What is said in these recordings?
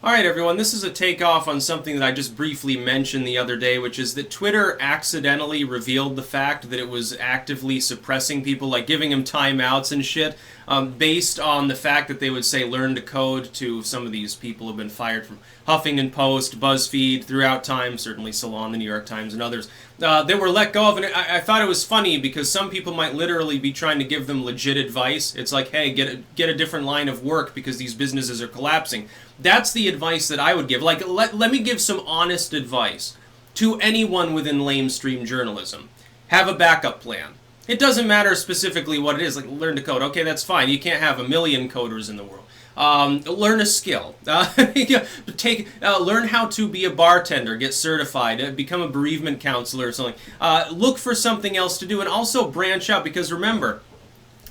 Alright everyone, this is a takeoff on something that I just briefly mentioned the other day, which is that Twitter accidentally revealed the fact that it was actively suppressing people, like giving them timeouts and shit, based on the fact that they would say learn to code to some of these people who have been fired from Huffington Post, BuzzFeed, throughout time, certainly Salon, the New York Times, and others. They were let go of, and I thought it was funny because some people might literally be trying to give them legit advice. It's like, hey, get a different line of work because these businesses are collapsing. That's the advice that I would give. Like, let me give some honest advice to anyone within lamestream journalism. Have a backup plan. It doesn't matter specifically what it is. Like, learn to code. Okay, that's fine. You can't have a million coders in the world. Learn a skill. Learn how to be a bartender, get certified, become a bereavement counselor or something. Look for something else to do, and also branch out, because remember,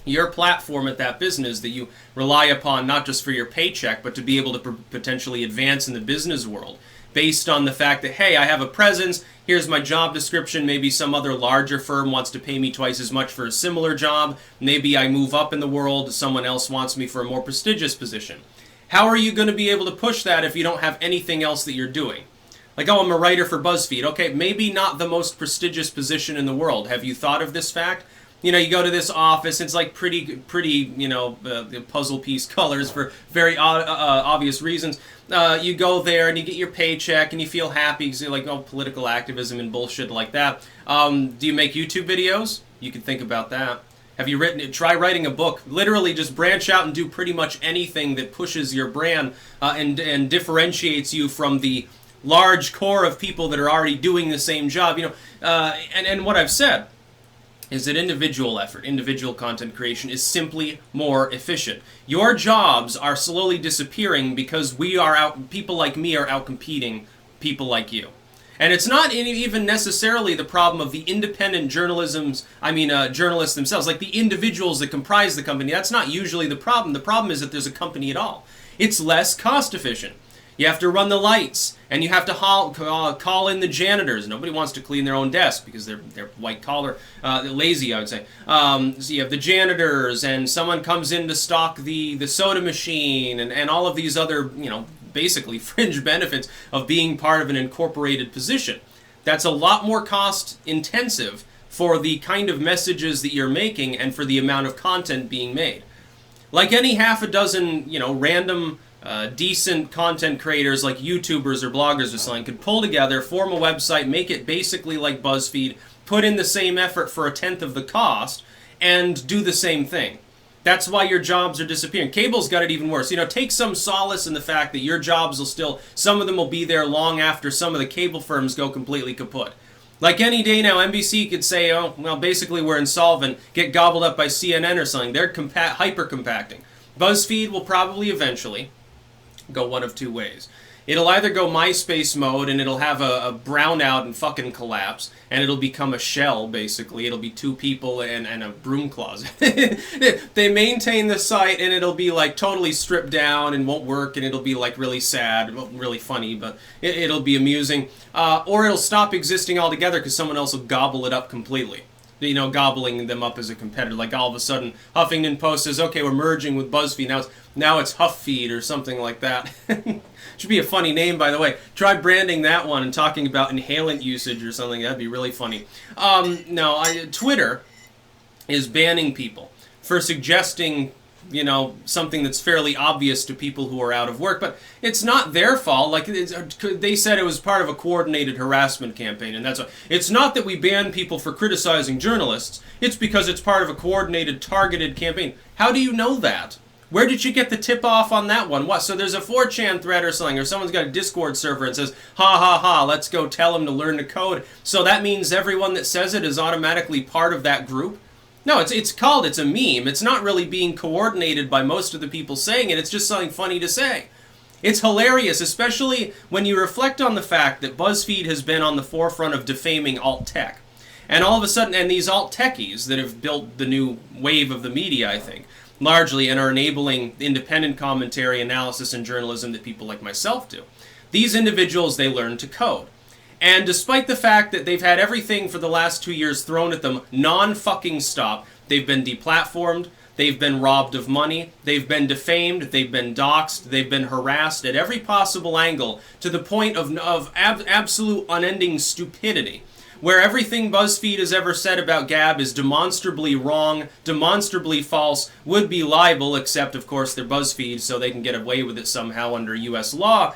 your platform at that business that you rely upon not just for your paycheck, but to be able to potentially advance in the business world, based on the fact that, hey, I have a presence, here's my job description, maybe some other larger firm wants to pay me twice as much for a similar job, maybe I move up in the world, someone else wants me for a more prestigious position. How are you going to be able to push that if you don't have anything else that you're doing? Like, oh, I'm a writer for BuzzFeed. Okay, maybe not the most prestigious position in the world. Have you thought of this fact? You know, you go to this office, it's like pretty, you know, puzzle piece colors for very obvious reasons. You go there and you get your paycheck and you feel happy because you're like, oh, political activism and bullshit like that. Do you make YouTube videos? You can think about that. Have you try writing a book. Literally just branch out and do pretty much anything that pushes your brand and differentiates you from the large core of people that are already doing the same job. You know, and what I've said is that individual effort, individual content creation is simply more efficient. Your jobs are slowly disappearing because people like me are out competing people like you. And it's not even necessarily the problem of the independent journalists themselves, like the individuals that comprise the company. That's not usually the problem. The problem is that there's a company at all. It's less cost efficient. You have to run the lights, and you have to call in the janitors. Nobody wants to clean their own desk because they're white collar, lazy, I would say. So you have the janitors, and someone comes in to stock the soda machine, and all of these other, you know, basically fringe benefits of being part of an incorporated position. That's a lot more cost intensive for the kind of messages that you're making and for the amount of content being made. Like any half a dozen, you know, random decent content creators like YouTubers or bloggers or something could pull together, form a website, make it basically like BuzzFeed, put in the same effort for a tenth of the cost, and do the same thing. That's why your jobs are disappearing. Cable's got it even worse. You know, take some solace in the fact that your jobs will still, some of them will be there long after some of the cable firms go completely kaput. Like any day now, NBC could say, oh, well, basically we're insolvent, get gobbled up by CNN or something. They're hyper-compacting. BuzzFeed will probably eventually go one of two ways. It'll either go MySpace mode and it'll have a brownout and fucking collapse, and it'll become a shell, basically. It'll be two people and a broom closet. They maintain the site and it'll be like totally stripped down and won't work, and it'll be like really sad, well, really funny, but it'll be amusing. Or it'll stop existing altogether because someone else will gobble it up completely. You know, gobbling them up as a competitor. Like all of a sudden, Huffington Post says, okay, we're merging with BuzzFeed. Now it's Huffeed or something like that. Should be a funny name, by the way. Try branding that one and talking about inhalant usage or something. That'd be really funny. Twitter is banning people for suggesting, you know, something that's fairly obvious to people who are out of work, but it's not their fault. Like, they said it was part of a coordinated harassment campaign, and that's it's not that we ban people for criticizing journalists, it's because it's part of a coordinated, targeted campaign. How do you know that? Where did you get the tip-off on that one? What? So there's a 4chan thread or something, or someone's got a Discord server and says, ha ha ha, let's go tell them to learn to code. So that means everyone that says it is automatically part of that group? No, it's a meme. It's not really being coordinated by most of the people saying it. It's just something funny to say. It's hilarious, especially when you reflect on the fact that BuzzFeed has been on the forefront of defaming alt-tech. And all of a sudden, and these alt-techies that have built the new wave of the media, I think, largely, and are enabling independent commentary, analysis, and journalism that people like myself do. These individuals, they learn to code. And despite the fact that they've had everything for the last 2 years thrown at them non-fucking stop, they've been deplatformed, They've been robbed of money, they've been defamed, they've been doxxed, they've been harassed at every possible angle to the point of absolute unending stupidity, where everything BuzzFeed has ever said about Gab is demonstrably wrong, demonstrably false, would be libel, except, of course, they're BuzzFeed, so they can get away with it somehow under U.S. law.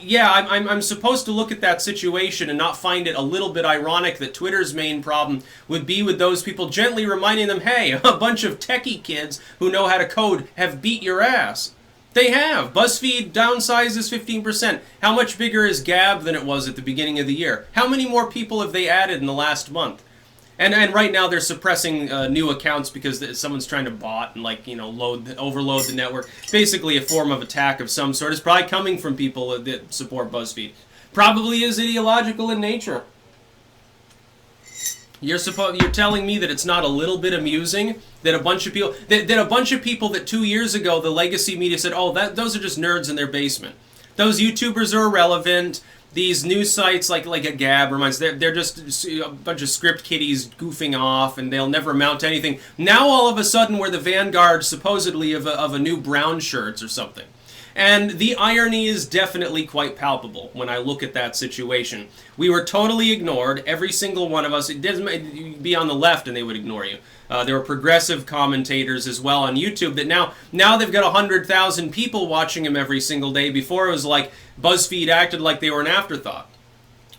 Yeah, I'm supposed to look at that situation and not find it a little bit ironic that Twitter's main problem would be with those people gently reminding them, hey, a bunch of techie kids who know how to code have beat your ass. They have. BuzzFeed downsizes 15%. How much bigger is Gab than it was at the beginning of the year? How many more people have they added in the last month? And right now they're suppressing new accounts because someone's trying to bot and, like, you know, overload the network. Basically a form of attack of some sort. It's probably coming from people that support BuzzFeed. Probably is ideological in nature. You're telling me that it's not a little bit amusing that a bunch of people that 2 years ago the legacy media said, oh, those are just nerds in their basement. Those YouTubers are irrelevant. These news sites like a Gab reminds, they're just a bunch of script kiddies goofing off and they'll never amount to anything. Now all of a sudden we're the vanguard supposedly of a new brown shirts or something. And the irony is definitely quite palpable when I look at that situation. We were totally ignored, every single one of us. It doesn't you'd be on the left and they would ignore you. There were progressive commentators as well on YouTube that now they've got 100,000 people watching them every single day. Before it was like BuzzFeed acted like they were an afterthought.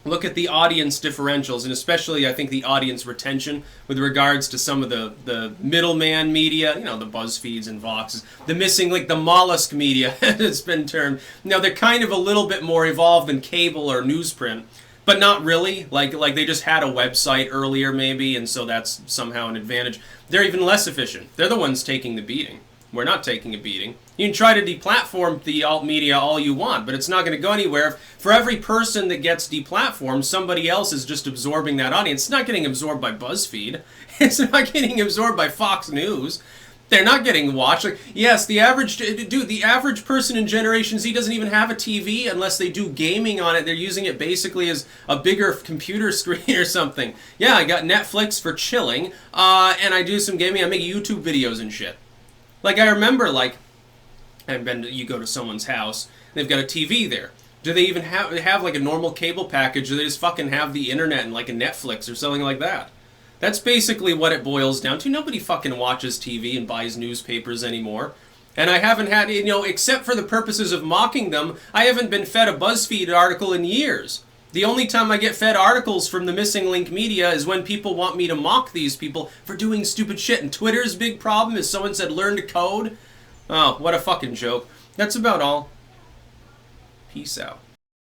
Look at the audience differentials, and especially, I think, the audience retention with regards to some of the middleman media, you know, the BuzzFeeds and Voxes, the missing, like, the mollusk media, it's been termed. Now, they're kind of a little bit more evolved than cable or newsprint, but not really. Like they just had a website earlier, maybe, and so that's somehow an advantage. They're even less efficient. They're the ones taking the beating. We're not taking a beating. You can try to deplatform the alt media all you want, but it's not going to go anywhere. For every person that gets deplatformed, somebody else is just absorbing that audience. It's not getting absorbed by BuzzFeed. It's not getting absorbed by Fox News. They're not getting watched. Like, yes, the average person in Generation Z doesn't even have a TV unless they do gaming on it. They're using it basically as a bigger computer screen or something. Yeah, I got Netflix for chilling, and I do some gaming. I make YouTube videos and shit. Like, I remember, like, you go to someone's house, they've got a TV there. Do they even have like, a normal cable package, or they just fucking have the internet and, like, a Netflix or something like that? That's basically what it boils down to. Nobody fucking watches TV and buys newspapers anymore. And I haven't had, you know, except for the purposes of mocking them, I haven't been fed a BuzzFeed article in years. The only time I get fed articles from the missing link media is when people want me to mock these people for doing stupid shit. And Twitter's big problem is someone said, learn to code. Oh, what a fucking joke. That's about all. Peace out.